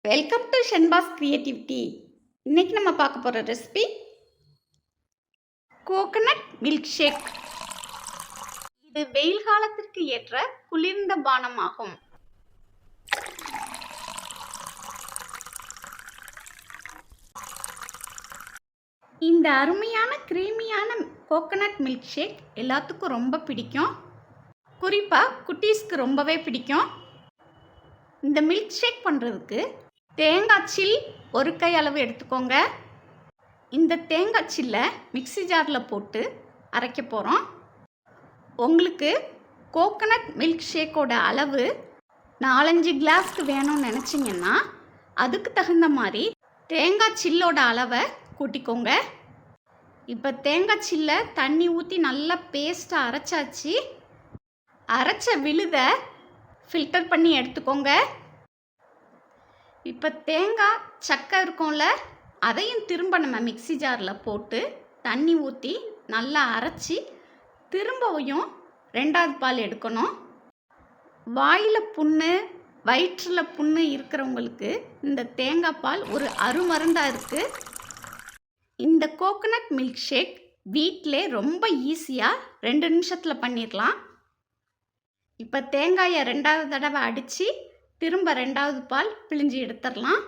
Welcome to Shenba's creativity. இன்னைக்கு நம்ம பார்க்க போகிற ரெசிபி கோகனட் மில்க் ஷேக். இது வெயில் காலத்திற்கு ஏற்ற குளிர்ந்த பானமாகும். இந்த அருமையான கிரீமியான கோகனட் மில்க் ஷேக் எல்லாத்துக்கும் ரொம்ப பிடிக்கும். குறிப்பாக குட்டீஸ்க்கு ரொம்பவே பிடிக்கும். இந்த மில்க் ஷேக் பண்ணுறதுக்கு தேங்காய் சில் ஒரு கை அளவு எடுத்துக்கோங்க. இந்த தேங்காய் சில்லை மிக்ஸி ஜாரில் போட்டு அரைக்க போகிறோம். உங்களுக்கு கோகனட் மில்க் ஷேக்கோட அளவு 4-5 கிளாஸ்க்கு வேணும்னு நினச்சிங்கன்னா அதுக்கு தகுந்த மாதிரி தேங்காய் சில்லோட அளவை கூட்டிக்கோங்க. இப்போ தேங்காய் சில்லை தண்ணி ஊற்றி நல்லா பேஸ்ட்டாக அரைச்சாச்சு. அரைச்ச விழுதை ஃபில்டர் பண்ணி எடுத்துக்கோங்க. இப்போ தேங்காய் சக்கை இருக்கும்ல, அதையும் திரும்ப நம்ம மிக்ஸி ஜாரில் போட்டு தண்ணி ஊற்றி நல்லா அரைச்சி திரும்பவும் 2வது பால் எடுக்கணும். வாயில் புண்ணு, வயிற்றில் புண்ணு இருக்கிறவங்களுக்கு இந்த தேங்காய் பால் ஒரு அருமருந்தாக இருக்குது. இந்த கோகனட் மில்க் ஷேக் வீட்டிலே ரொம்ப ஈஸியாக 2 நிமிஷத்தில் பண்ணிடலாம். இப்போ தேங்காயை 2வது தடவை அடித்து திரும்ப 2வது பால் பிழிஞ்சு எடுத்துடலாம்.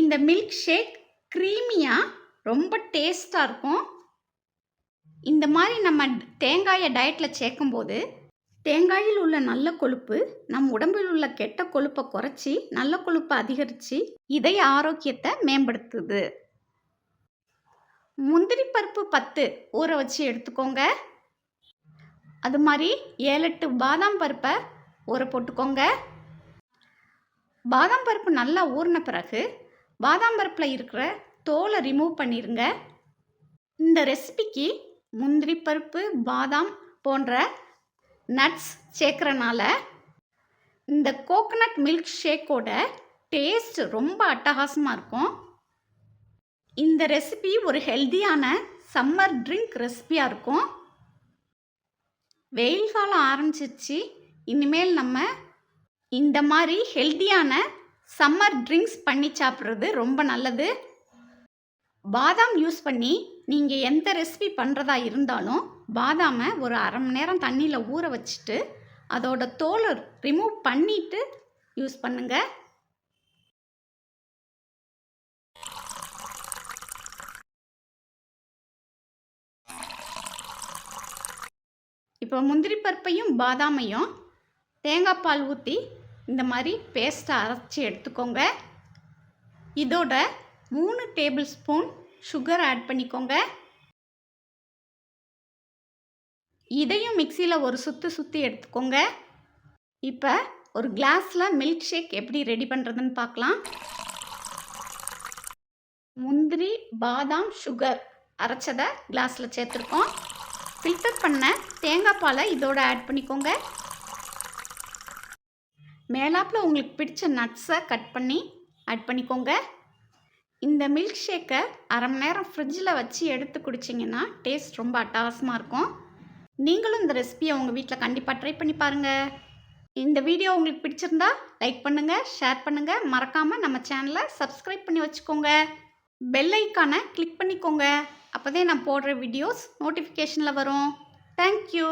இந்த மில்க் ஷேக் க்ரீமியாக ரொம்ப டேஸ்ட்டாக இருக்கும். இந்த மாதிரி நம்ம தேங்காயை டயட்டில் சேர்க்கும்போது தேங்காயில் உள்ள நல்ல கொழுப்பு நம் உடம்பில் உள்ள கெட்ட கொழுப்பை குறைச்சி நல்ல கொழுப்பை அதிகரித்து இதய ஆரோக்கியத்தை மேம்படுத்துது. முந்திரி பருப்பு 10 ஊற வச்சு எடுத்துக்கோங்க. அது மாதிரி 7-8 பாதாம் பருப்பை ஊற போட்டுக்கோங்க. பாதாம் பருப்பு நல்லா ஊறின பிறகு பாதாம் பருப்பில் இருக்கிற தோலை ரிமூவ் பண்ணிடுங்க. இந்த ரெசிபிக்கு முந்திரி பருப்பு, பாதாம் போன்ற நட்ஸ் சேர்க்குறனால இந்த கோகனட் மில்க் ஷேக்கோட டேஸ்ட் ரொம்ப அட்டகாசமாக இருக்கும். இந்த ரெசிபி ஒரு ஹெல்த்தியான சம்மர் ட்ரிங்க் ரெசிபியாக இருக்கும். வெயில் காலம் ஆரம்பிச்சிருச்சு. இனிமேல் நம்ம இந்த மாதிரி ஹெல்த்தியான சம்மர் ட்ரிங்க்ஸ் பண்ணி சாப்பிட்றது ரொம்ப நல்லது. பாதாம் யூஸ் பண்ணி நீங்கள் எந்த ரெசிபி பண்ணுறதா இருந்தாலும் பாதாமை ஒரு 1/2 மணி நேரம் தண்ணியில் ஊற வச்சுட்டு அதோட தோலை ரிமூவ் பண்ணிவிட்டு யூஸ் பண்ணுங்கள். இப்போ முந்திரி பருப்பையும் பாதாமையும் தேங்காய் பால் ஊற்றி இந்த மாதிரி பேஸ்ட்டை அரைச்சி எடுத்துக்கோங்க. இதோட 3 டேபிள் ஸ்பூன் சுகர் ஆட் பண்ணிக்கோங்க. இதையும் மிக்சியில் ஒரு சுற்றி எடுத்துக்கோங்க. இப்போ ஒரு கிளாஸில் மில்க் ஷேக் எப்படி ரெடி பண்ணுறதுன்னு பார்க்கலாம். முந்திரி, பாதாம், சுகர் அரைச்சதை கிளாஸில் சேர்த்துருக்கோம். ஃபில்டர் பண்ண தேங்காய் பாலை இதோட ஆட் பண்ணிக்கோங்க. மேலாப்பில் உங்களுக்கு பிடிச்ச நட்ஸை கட் பண்ணி ஆட் பண்ணிக்கோங்க. இந்த மில்க் ஷேக்கை 1/2 மணி நேரம் ஃப்ரிட்ஜில் வச்சு எடுத்து குடிச்சிங்கன்னா டேஸ்ட் ரொம்ப அட்டகாசமாக இருக்கும். நீங்களும் இந்த ரெசிபியை உங்கள் வீட்டில் கண்டிப்பாக ட்ரை பண்ணி பாருங்கள். இந்த வீடியோ உங்களுக்கு பிடிச்சிருந்தா லைக் பண்ணுங்கள், ஷேர் பண்ணுங்கள். மறக்காமல் நம்ம சேனலை சப்ஸ்கிரைப் பண்ணி வச்சுக்கோங்க. பெல் ஐக்கானை கிளிக் பண்ணிக்கோங்க. அப்போதே நான் போடுற வீடியோஸ் நோட்டிஃபிகேஷனில் வரும். தேங்க்யூ.